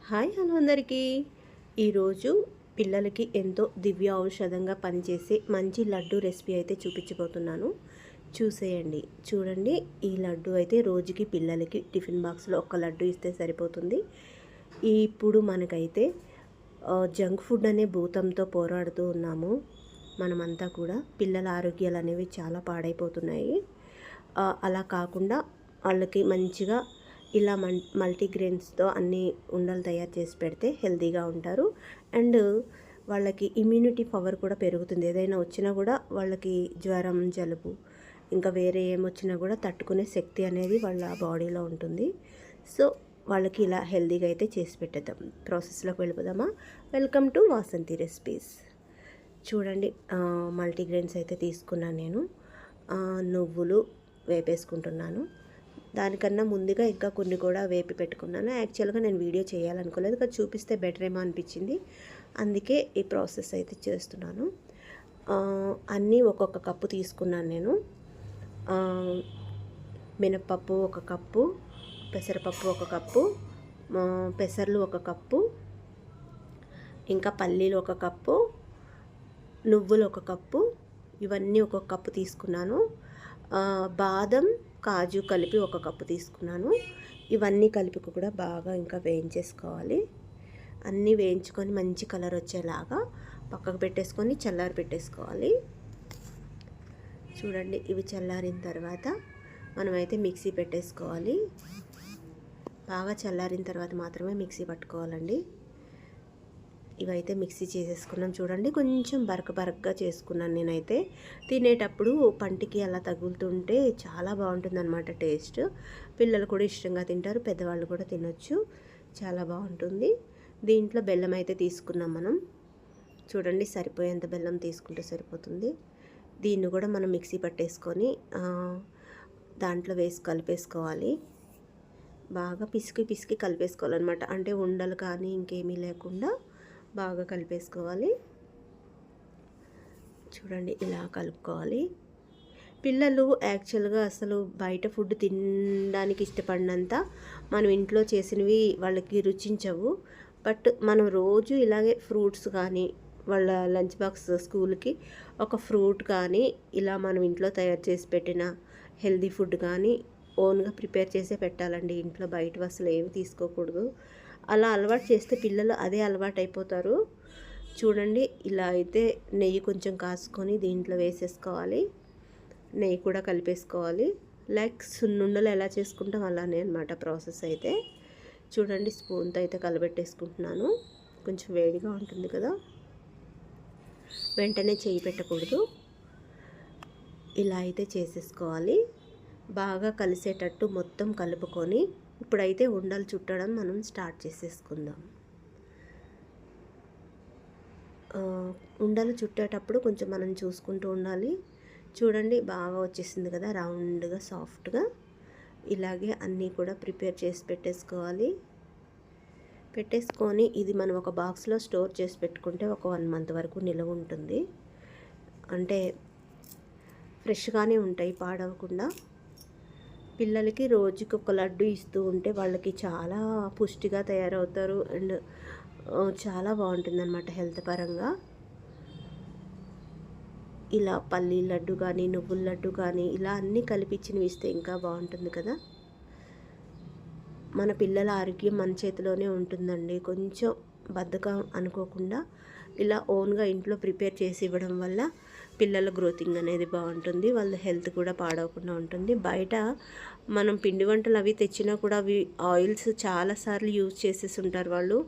Hi hello అందరికీ. ఈరోజు పిల్లలకి ఎంతో దివ్య ఔషధంగా పనిచేసే మంచి లడ్డు రెసిపీ అయితే చూపించబోతున్నాను. చూసేయండి. చూడండి, ఈ లడ్డు అయితే రోజుకి పిల్లలకి టిఫిన్ బాక్స్లో ఒక లడ్డు ఇస్తే సరిపోతుంది. ఇప్పుడు మనకైతే జంక్ ఫుడ్ అనే భూతంతో పోరాడుతూ ఉన్నాము. మనమంతా కూడా పిల్లల ఆరోగ్యాలు అనేవి చాలా పాడైపోతున్నాయి. అలా కాకుండా వాళ్ళకి మంచిగా ఇలా మల్టీగ్రెయిన్స్తో అన్ని ఉండలు తయారు చేసి పెడితే హెల్తీగా ఉంటారు. అండ్ వాళ్ళకి ఇమ్యూనిటీ పవర్ కూడా పెరుగుతుంది. ఏదైనా వచ్చినా కూడా వాళ్ళకి జ్వరం, జలుబు, ఇంకా వేరే ఏమొచ్చినా కూడా తట్టుకునే శక్తి అనేది వాళ్ళ బాడీలో ఉంటుంది. సో వాళ్ళకి ఇలా హెల్తీగా అయితే చేసి పెట్టేద్దాం. ప్రాసెస్లోకి వెళ్ళిపోదామా? Welcome to Vasanthi recipes. చూడండి, మల్టీగ్రెయిన్స్ అయితే తీసుకున్నాను నేను. నువ్వులు వేపేసుకుంటున్నాను. దానికన్నా ముందుగా ఇంకా కొన్ని కూడా వేపి పెట్టుకున్నాను. యాక్చువల్గా నేను వీడియో చేయాలనుకోలేదు, కానీ చూపిస్తే బెటర్ ఏమో అనిపించింది. అందుకే ఈ ప్రాసెస్ అయితే చేస్తున్నాను. అన్నీ ఒక్కొక్క కప్పు తీసుకున్నాను నేను. మినప్పప్పు 1 కప్పు, పెసరపప్పు 1 కప్పు, పెసర్లు 1 కప్పు, ఇంకా పల్లీలు 1 కప్పు, నువ్వులు 1 కప్పు, ఇవన్నీ 1 కప్పు తీసుకున్నాను. బాదం, కాజు కలిపి 1 కప్పు తీసుకున్నాను. ఇవన్నీ కలిపి కూడా బాగా ఇంకా వేయించేసుకోవాలి. అన్నీ వేయించుకొని మంచి కలర్ వచ్చేలాగా పక్కకు పెట్టేసుకొని చల్లారి పెట్టేసుకోవాలి. చూడండి, ఇవి చల్లారిన తర్వాత మనమైతే మిక్సీ పెట్టేసుకోవాలి. బాగా చల్లారిన తర్వాత మాత్రమే మిక్సీ పట్టుకోవాలండి. ఇవైతే మిక్సీ చేసేసుకున్నాం. చూడండి, కొంచెం బరకగా చేసుకున్నాను నేనైతే. తినేటప్పుడు పంటికి అలా తగులుతుంటే చాలా బాగుంటుందన్నమాట టేస్ట్. పిల్లలు కూడా ఇష్టంగా తింటారు, పెద్దవాళ్ళు కూడా తినొచ్చు. చాలా బాగుంటుంది. దీంట్లో బెల్లం అయితే తీసుకున్నాం మనం. చూడండి, సరిపోయేంత బెల్లం తీసుకుంటే సరిపోతుంది. దీన్ని కూడా మనం మిక్సీ పట్టేసుకొని దాంట్లో వేసి కలిపేసుకోవాలి. బాగా పిసికి కలిపేసుకోవాలన్నమాట. అంటే ఉండలు కానీ ఇంకేమీ లేకుండా బాగా కలిపేసుకోవాలి. చూడండి, ఇలా కలుపుకోవాలి. పిల్లలు యాక్చువల్గా అసలు బయట ఫుడ్ తినడానికి ఇష్టపడినంత మనం ఇంట్లో చేసినవి వాళ్ళకి రుచించవు. బట్ మనం రోజు ఇలాగే ఫ్రూట్స్ కానీ, వాళ్ళ లంచ్ బాక్స్ స్కూల్కి ఒక ఫ్రూట్ కానీ ఇలా మనం ఇంట్లో తయారు చేసి పెట్టిన హెల్దీ ఫుడ్ కానీ ఓన్గా ప్రిపేర్ చేసే పెట్టాలండి. ఇంట్లో బయట అసలు ఏమి తీసుకోకూడదు. అలా అలవాటు చేస్తే పిల్లలు అదే అలవాటు అయిపోతారు. చూడండి, ఇలా అయితే నెయ్యి కొంచెం కాసుకొని దీంట్లో వేసేసుకోవాలి. నెయ్యి కూడా కలిపేసుకోవాలి. లైక్ సున్నుండలు ఎలా చేసుకుంటాం అలానే అనమాట ప్రాసెస్ అయితే. చూడండి, స్పూన్తో అయితే కలబెట్టేసుకుంటున్నాను. కొంచెం వేడిగా ఉంటుంది కదా, వెంటనే చేయి పెట్టకూడదు. ఇలా అయితే చేసేసుకోవాలి. బాగా కలిసేటట్టు మొత్తం కలుపుకొని ఇప్పుడైతే ఉండలు చుట్టడం మనం స్టార్ట్ చేసేసుకుందాం. ఉండలు చుట్టేటప్పుడు కొంచెం మనం చూసుకుంటూ ఉండాలి. చూడండి, బాగా వచ్చేసింది కదా, రౌండ్గా సాఫ్ట్గా. ఇలాగే అన్నీ కూడా ప్రిపేర్ చేసి పెట్టేసుకొని ఇది మనం ఒక బాక్స్లో స్టోర్ చేసి పెట్టుకుంటే ఒక 1 మంత్ వరకు నిల్వ ఉంటుంది. అంటే ఫ్రెష్గానే ఉంటాయి, పాడవకుండా. పిల్లలకి రోజుకి 1 లడ్డు ఇస్తూ ఉంటే వాళ్ళకి చాలా పుష్టిగా తయారవుతారు. అండ్ చాలా బాగుంటుందన్నమాట హెల్త్ పరంగా. ఇలా పల్లీ లడ్డు కానీ, నువ్వుల లడ్డు కానీ ఇలా అన్నీ కలిపిచ్చినవి ఇస్తే ఇంకా బాగుంటుంది కదా. మన పిల్లల ఆరోగ్యం మన చేతిలోనే ఉంటుందండి. కొంచెం బద్ధకం అనుకోకుండా ఇలా ఓన్గా ఇంట్లో ప్రిపేర్ చేసి ఇవ్వడం వల్ల పిల్లల గ్రోతింగ్ అనేది బాగుంటుంది. వాళ్ళ హెల్త్ కూడా పాడవకుండా ఉంటుంది. బయట మనం పిండి వంటలు అవి తెచ్చినా కూడా అవి ఆయిల్స్ చాలాసార్లు యూజ్ చేసేసి ఉంటారు వాళ్ళు.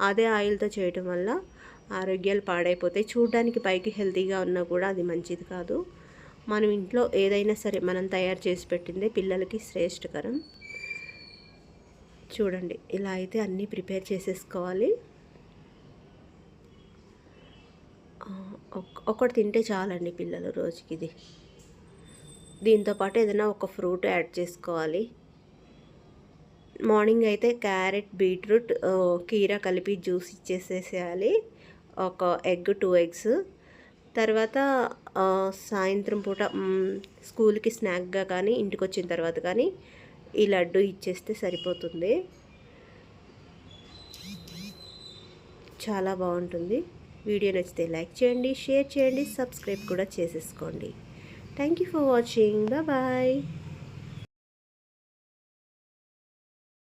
అదే ఆయిల్తో చేయడం వల్ల ఆరోగ్యాలు పాడైపోతాయి. చూడడానికి పైకి హెల్తీగా ఉన్నా కూడా అది మంచిది కాదు. మనం ఇంట్లో ఏదైనా సరే మనం తయారు చేసి పెట్టిందే పిల్లలకి శ్రేష్టకరం. చూడండి, ఇలా అయితే అన్నీ ప్రిపేర్ చేసేసుకోవాలి. ఒకటి తింటే చాలండి పిల్లలు రోజుకి ఇది. దీంతోపాటు ఏదైనా ఒక ఫ్రూట్ యాడ్ చేసుకోవాలి. మార్నింగ్ అయితే క్యారెట్, బీట్రూట్, కీరా కలిపి జ్యూస్ ఇచ్చేసేసేయాలి. ఒక ఎగ్, 2 ఎగ్స్. తర్వాత సాయంత్రం పూట స్కూల్కి స్నాక్గా కానీ ఇంటికి వచ్చిన తర్వాత కానీ ఈ లడ్డు ఇచ్చేస్తే సరిపోతుంది. చాలా బాగుంటుంది. వీడియో నచ్చితే లైక్ చేయండి, షేర్ చేయండి, సబ్స్క్రైబ్ కూడా చేసేసుకోండి. Thank you for watching. Bye.